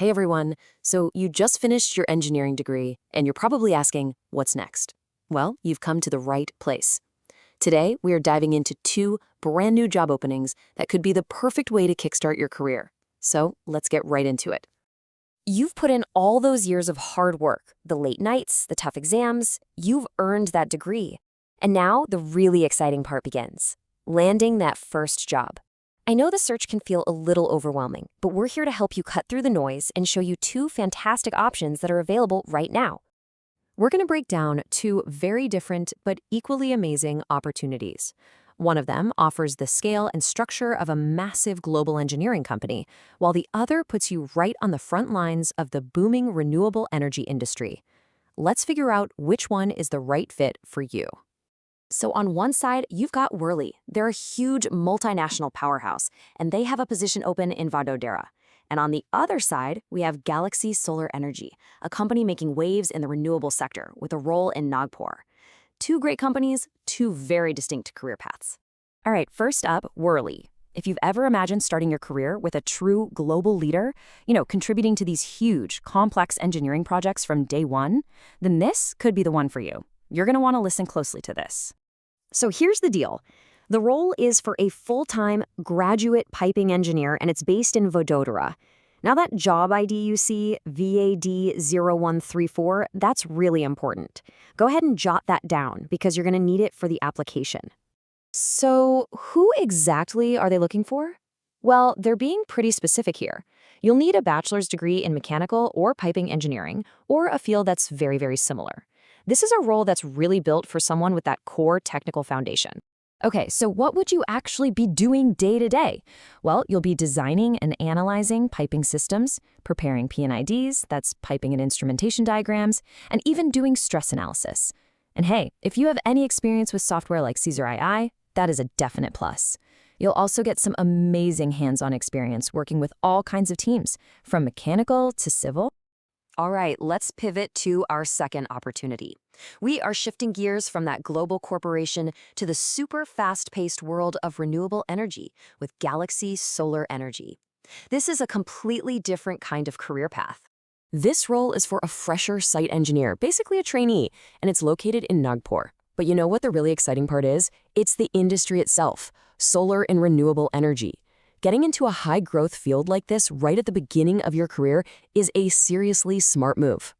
Hey everyone, so you just finished your engineering degree and you're probably asking, what's next? Well, you've come to the right place. Today, we are diving into two brand new job openings that could be the perfect way to kickstart your career. So let's get right into it. You've put in all those years of hard work, the late nights, the tough exams. You've earned that degree. And now the really exciting part begins, landing that first job. I know the search can feel a little overwhelming, but we're here to help you cut through the noise and show you two fantastic options that are available right now. We're going to break down two very different but equally amazing opportunities. One of them offers the scale and structure of a massive global engineering company, while the other puts you right on the front lines of the booming renewable energy industry. Let's figure out which one is the right fit for you. So on one side, you've got Worley. They're a huge multinational powerhouse, and they have a position open in Vadodara. And on the other side, we have Galaxy Solar Energy, a company making waves in the renewable sector with a role in Nagpur. Two great companies, two very distinct career paths. All right, first up, Worley. If you've ever imagined starting your career with a true global leader, contributing to these huge, complex engineering projects from day one, then this could be the one for you. You're going to want to listen closely to this. So here's the deal. The role is for a full-time graduate piping engineer, and it's based in Vadodara. Now that job ID you see, VAD0134, that's really important. Go ahead and jot that down because you're going to need it for the application. So who exactly are they looking for? Well, they're being pretty specific here. You'll need a bachelor's degree in mechanical or piping engineering, or a field that's very, very similar. This is a role that's really built for someone with that core technical foundation. Okay, so what would you actually be doing day to day? Well, you'll be designing and analyzing piping systems, preparing P&IDs, that's piping and instrumentation diagrams, and even doing stress analysis. And hey, if you have any experience with software like Caesar II, that is a definite plus. You'll also get some amazing hands-on experience working with all kinds of teams, from mechanical to civil. All right, let's pivot to our second opportunity. We are shifting gears from that global corporation to the super fast-paced world of renewable energy with Galaxy Solar Energy. This is a completely different kind of career path. This role is for a fresher site engineer, basically a trainee, and it's located in Nagpur. But you know what the really exciting part is? It's the industry itself, solar and renewable energy. Getting into a high-growth field like this right at the beginning of your career is a seriously smart move.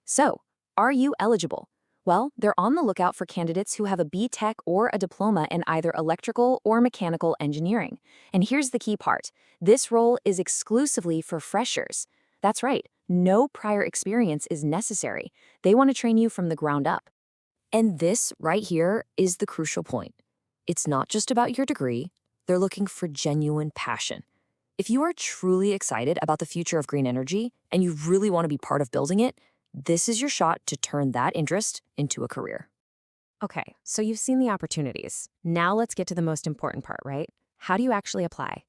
So, are you eligible? Well, they're on the lookout for candidates who have a B.Tech or a diploma in either electrical or mechanical engineering. And here's the key part. This role is exclusively for freshers. That's right, no prior experience is necessary. They want to train you from the ground up. And this right here is the crucial point. It's not just about your degree. They're looking for genuine passion. If you are truly excited about the future of green energy and you really want to be part of building it, this is your shot to turn that interest into a career. Okay, so you've seen the opportunities. Now let's get to the most important part, right? How do you actually apply?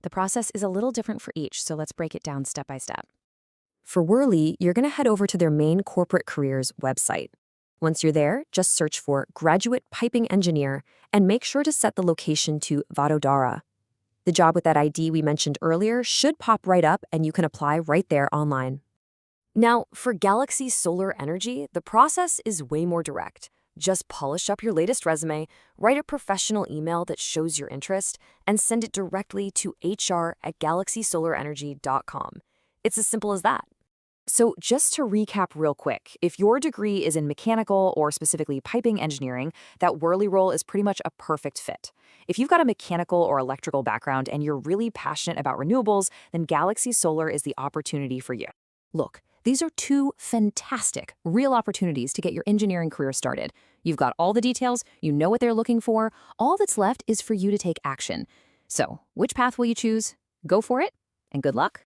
The process is a little different for each, so let's break it down step by step. For Worley, you're going to head over to their main corporate careers website. Once you're there, just search for Graduate Piping Engineer and make sure to set the location to Vadodara. The job with that ID we mentioned earlier should pop right up and you can apply right there online. Now, for Galaxy Solar Energy, the process is way more direct. Just polish up your latest resume, write a professional email that shows your interest, and send it directly to hr@galaxysolarenergy.com. It's as simple as that. So just to recap real quick, if your degree is in mechanical or specifically piping engineering, that Worley role is pretty much a perfect fit. If you've got a mechanical or electrical background and you're really passionate about renewables, then Galaxy Solar is the opportunity for you. Look, these are two fantastic, real opportunities to get your engineering career started. You've got all the details, you know what they're looking for, all that's left is for you to take action. So, which path will you choose? Go for it, and good luck.